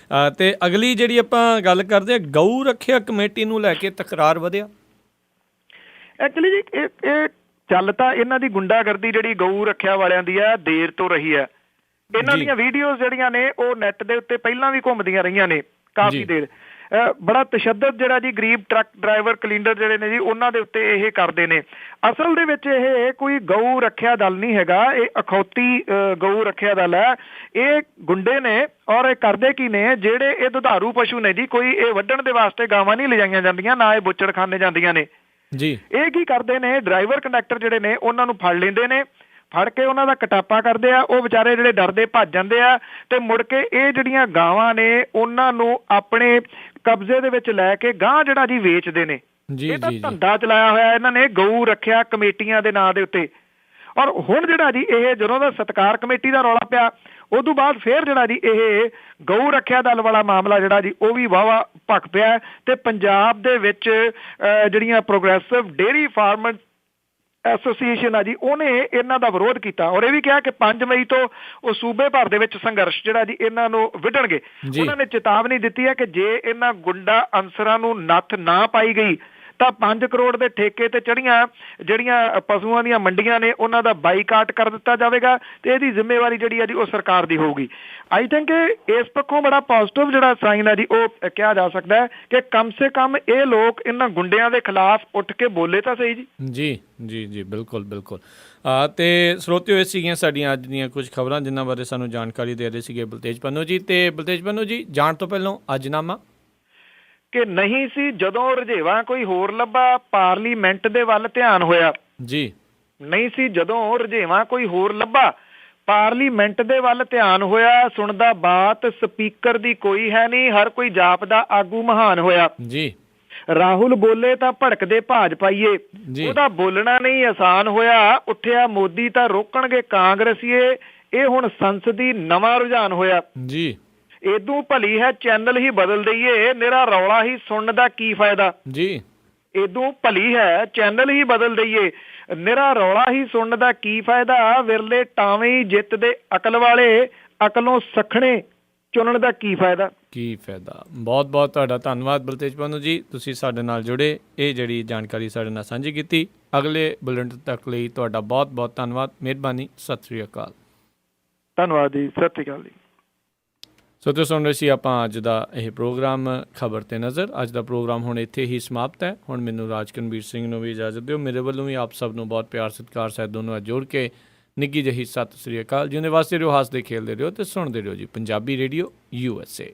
ਤੇ ਅਗਲੀ ਜਿਹੜੀ ਆਪਾਂ ਗੱਲ ਕਰਦੇ ਹਾਂ, ਗਊ ਰੱਖਿਆ ਕਮੇਟੀ ਨੂੰ ਲੈ ਕੇ ਤਕਰਾਰ ਵਧਿਆ। ਐਕਚੁਅਲੀ ਜੀ ਇਹ ਚੱਲ ਤਾਂ ਇਹਨਾਂ ਦੀ ਗੁੰਡਾਗਰਦੀ ਜਿਹੜੀ ਗਊ ਰੱਖਿਆ ਵਾਲਿਆਂ ਦੀ ਆ ਦੇਰ ਤੋਂ ਰਹੀ ਹੈ। ਇਹਨਾਂ ਦੀਆਂ ਵੀਡੀਓਜ਼ ਜਿਹੜੀਆਂ ਨੇ ਉਹ ਨੈਟ ਦੇ ਉੱਤੇ ਪਹਿਲਾਂ ਵੀ ਘੁੰਮਦੀਆਂ ਰਹੀਆਂ ਨੇ ਕਾਫੀ ਦੇਰ। ਬੜਾ ਤਸ਼ੱਦਦ ਜਿਹੜਾ ਜੀ ਗਰੀਬ ਟਰੱਕ ਡਰਾਈਵਰ ਕਲੀਨਰ ਜਿਹੜੇ ਨੇ ਜੀ ਉਹਨਾਂ ਦੇ ਉੱਤੇ ਇਹ ਕਰਦੇ ਨੇ। ਅਸਲ ਦੇ ਵਿੱਚ ਇਹ ਕੋਈ ਗਊ ਰੱਖਿਆ ਦਲ ਨਹੀਂ ਹੈਗਾ, ਇਹ ਅਖੌਤੀ ਗਊ ਰੱਖਿਆ ਦਲ ਹੈ। ਇਹ ਗੁੰਡੇ ਨੇ ਔਰ ਇਹ ਕਰਦੇ ਕੀ ਨੇ, ਜਿਹੜੇ ਇਹ ਦੁਧਾਰੂ ਪਸ਼ੂ ਨੇ ਜੀ, ਕੋਈ ਇਹ ਵੱਢਣ ਦੇ ਵਾਸਤੇ ਗਾਵਾਂ ਨਹੀਂ ਲਿਜਾਈਆਂ ਜਾਂਦੀਆਂ, ਨਾ ਇਹ ਬੁੱਚੜਖਾਨੇ ਜਾਂਦੀਆਂ ਨੇ ਜੀ। ਇਹ ਕੀ ਕਰਦੇ ਨੇ, ਡਰਾਈਵਰ ਕੰਡਕਟਰ ਜਿਹੜੇ ਨੇ ਉਹਨਾਂ ਨੂੰ ਫੜ ਲੈਂਦੇ ਨੇ, ਫੜ ਕੇ ਉਹਨਾਂ ਦਾ ਕਟਾਪਾ ਕਰਦੇ ਆ। ਉਹ ਵਿਚਾਰੇ ਜਿਹੜੇ ਡਰਦੇ ਭੱਜ ਜਾਂਦੇ ਆ ਤੇ ਮੁੜ ਕੇ ਇਹ ਜਿਹੜੀਆਂ ਗਾਵਾਂ ਨੇ ਉਹਨਾਂ ਨੂੰ ਆਪਣੇ ਕਬਜ਼ੇ ਦੇ ਵਿੱਚ ਲੈ ਕੇ ਗਾਂ ਜਿਹੜਾ ਜੀ ਵੇਚਦੇ ਨੇ। ਇਹ ਤਾਂ ਧੰਦਾ ਚਲਾਇਆ ਹੋਇਆ ਇਹਨਾਂ ਨੇ ਗਊ ਰੱਖਿਆ ਕਮੇਟੀਆਂ ਦੇ ਨਾਂ ਦੇ ਉੱਤੇ। ਔਰ ਹੁਣ ਜਿਹੜਾ ਜੀ ਇਹ ਜਦੋਂ ਦਾ ਸਤਕਾਰ ਕਮੇਟੀ ਦਾ ਰੌਲਾ ਪਿਆ, ਉਦੋਂ ਬਾਅਦ ਫਿਰ ਜਿਹੜਾ ਜੀ ਇਹ ਗਊ ਰੱਖਿਆ ਦਲ ਵਾਲਾ ਮਾਮਲਾ ਜਿਹੜਾ ਜੀ ਉਹ ਵੀ ਵਾਹਵਾ ਭਖ ਪਿਆ। ਤੇ ਪੰਜਾਬ ਦੇ ਵਿੱਚ ਜਿਹੜੀਆਂ ਪ੍ਰੋਗਰੈਸਿਵ ਡੇਅਰੀ ਫਾਰਮਰ ਐਸੋਸੀਏਸ਼ਨ ਆ ਜੀ, ਉਹਨੇ ਇਹਨਾਂ ਦਾ ਵਿਰੋਧ ਕੀਤਾ ਔਰ ਇਹ ਵੀ ਕਿਹਾ ਕਿ 5 ਮਈ ਤੋਂ ਉਹ ਸੂਬੇ ਭਰ ਦੇ ਵਿੱਚ ਸੰਘਰਸ਼ ਜਿਹੜਾ ਜੀ ਇਹਨਾਂ ਨੂੰ ਵਿੱਢਣਗੇ। ਉਹਨਾਂ ਨੇ ਚੇਤਾਵਨੀ ਦਿੱਤੀ ਹੈ ਕਿ ਜੇ ਇਹਨਾਂ ਗੁੰਡਾ ਅਨਸਰਾਂ ਨੂੰ ਨੱਥ ਨਾ ਪਾਈ ਗਈ ਤਾਂ 5 ਕਰੋੜ ਦੇ ਠੇਕੇ ਤੇ ਚੜੀਆਂ ਜਿਹੜੀਆਂ ਪਸ਼ੂਆਂ ਦੀਆਂ ਮੰਡੀਆਂ ਨੇ ਉਹਨਾਂ ਦਾ ਬਾਈਕਾਟ ਕਰ ਦਿੱਤਾ ਜਾਵੇਗਾ ਤੇ ਇਹਦੀ ਜ਼ਿੰਮੇਵਾਰੀ ਜਿਹੜੀ ਹੈ ਜੀ ਉਹ ਸਰਕਾਰ ਦੀ ਹੋਊਗੀ। ਆਈ ਥਿੰਕ ਇਸ ਪੱਖੋਂ ਬੜਾ ਪੋਜ਼ਿਟਿਵ ਜਿਹੜਾ ਸਾਈਨ ਹੈ ਜੀ ਉਹ ਕਿਹਾ ਜਾ ਸਕਦਾ ਹੈ ਕਿ ਕਮ ਸੇ ਕਮ ਇਹ ਲੋਕ ਇਹਨਾਂ ਗੁੰਡਿਆਂ ਦੇ ਖਿਲਾਫ ਉੱਠ ਕੇ ਬੋਲੇ ਤਾਂ ਸਹੀ ਜੀ। ਬਿਲਕੁਲ ਤੇ ਸਰੋਤਿਓ, ਇਹ ਸੀਗੀਆਂ ਸਾਡੀਆਂ ਅੱਜ ਦੀਆਂ ਕੁਝ ਖਬਰਾਂ ਜਿਨ੍ਹਾਂ ਬਾਰੇ ਸਾਨੂੰ ਜਾਣਕਾਰੀ ਦੇ ਰਹੇ ਸੀਗੇ ਬਲਤੇਜ ਪੰਨੂ ਜੀ। ਤੇ ਬਲਤੇਜ ਪੰਨੂ ਜੀ, ਜਾਣ ਤੋਂ ਪਹਿਲਾਂ ਅੱਜਨਾਮਾ ਕਿ ਨਹੀਂ ਸੀ ਜਦੋਂ ਰੁਝੇਵਾਂ ਕੋਈ ਹੋਰ ਲੱਭਾ, ਪਾਰਲੀਮੈਂਟ ਦੇ ਵੱਲ ਧਿਆਨ ਹੋਇਆ ਜੀ। ਨਹੀਂ ਸੀ ਜਦੋਂ ਰੁਝੇਵਾਂ ਕੋਈ ਹੋਰ ਲੱਭਾ, ਪਾਰਲੀਮੈਂਟ ਦੇ ਵੱਲ ਧਿਆਨ ਹੋਇਆ, ਸੁਣਦਾ ਬਾਤ ਸਪੀਕਰ ਦੀ ਕੋਈ ਹੈ ਨਹੀਂ, ਹਰ ਕੋਈ ਜਾਪਦਾ ਆਗੂ ਮਹਾਨ ਹੋਇਆ। ਜੀ ਰਾਹੁਲ ਬੋਲੇ ਤਾਂ ਭੜਕਦੇ ਭਾਜ ਪਾਈਏ, ਜੀ। ਉਹਦਾ ਬੋਲਣਾ ਨਹੀਂ ਆਸਾਨ ਹੋਇਆ। ਉੱਠਿਆ ਮੋਦੀ ਤਾਂ ਰੋਕਣਗੇ ਕਾਂਗਰਸੀਏ, ਇਹ ਹੁਣ ਸੰਸਦੀ ਨਵਾਂ ਰੁਝਾਨ ਹੋਇਆ। ਜੀ ਇਦੋਂ ਭਲੀ ਹੈ ਚੈਨਲ ਹੀ ਬਦਲ ਦਈਏ, ਨਿਰਾ ਰੌਲਾ ਹੀ ਸੁਣਨ ਦਾ ਕੀ ਫਾਇਦਾ। ਜੀ ਇਦੋਂ ਭਲੀ ਹੈ ਚੈਨਲ ਹੀ ਬਦਲ ਦਈਏ, ਨਿਰਾ ਰੌਲਾ ਹੀ ਸੁਣਨ ਦਾ ਕੀ ਫਾਇਦਾ। ਵਿਰਲੇ ਟਾਵੇਂ ਹੀ ਜਿੱਤ ਦੇ ਅਕਲ ਵਾਲੇ, ਅਕਲੋਂ ਸਖਣੇ ਚੁਣਨ ਦਾ ਕੀ ਫਾਇਦਾ। ਕੀ ਫਾਇਦਾ। ਬਹੁਤ ਬਹੁਤ ਤੁਹਾਡਾ ਧੰਨਵਾਦ ਬਲਤੇਜ ਪੰਨੂ ਜੀ, ਤੁਸੀਂ ਸਾਡੇ ਨਾਲ ਜੁੜੇ, ਇਹ ਜਿਹੜੀ ਜਾਣਕਾਰੀ ਸਾਡੇ ਨਾਲ ਸਾਂਝੀ ਕੀਤੀ। ਅਗਲੇ ਬੁਲੇਟਿਨ ਤੱਕ ਲਈ ਤੁਹਾਡਾ ਬਹੁਤ ਬਹੁਤ ਧੰਨਵਾਦ, ਮਿਹਰਬਾਨੀ, ਸਤਿ ਸ੍ਰੀ ਅਕਾਲ। ਧੰਨਵਾਦ ਜੀ, ਸਤਿ ਸ਼੍ਰੀ ਅਕਾਲ ਜੀ। ਸੋ ਤੁਸੀਂ ਸੁਣ ਰਹੇ ਸੀ ਆਪਾਂ ਅੱਜ ਦਾ ਇਹ ਪ੍ਰੋਗਰਾਮ ਖਬਰ ਤੇ ਨਜ਼ਰ। ਅੱਜ ਦਾ ਪ੍ਰੋਗਰਾਮ ਹੁਣ ਇੱਥੇ ਹੀ ਸਮਾਪਤ ਹੈ। ਹੁਣ ਮੈਨੂੰ ਰਾਜਕਨਵੀਰ ਸਿੰਘ ਨੂੰ ਵੀ ਇਜਾਜ਼ਤ ਦਿਓ। ਮੇਰੇ ਵੱਲੋਂ ਵੀ ਆਪ ਸਭ ਨੂੰ ਬਹੁਤ ਪਿਆਰ ਸਤਿਕਾਰ ਸਹਿਤ ਦੋਨੋਂ ਜੋੜ ਕੇ ਨਿੱਘੀ ਜਿਹੀ ਸਤਿ ਸ੍ਰੀ ਅਕਾਲ। ਜਿਉਂਦੇ ਵਾਸਤੇ ਰਹੋ, ਹੱਸਦੇ ਖੇਲਦੇ ਰਹੋ ਤੇ ਸੁਣਦੇ ਰਹੋ ਜੀ ਪੰਜਾਬੀ ਰੇਡੀਓ USA।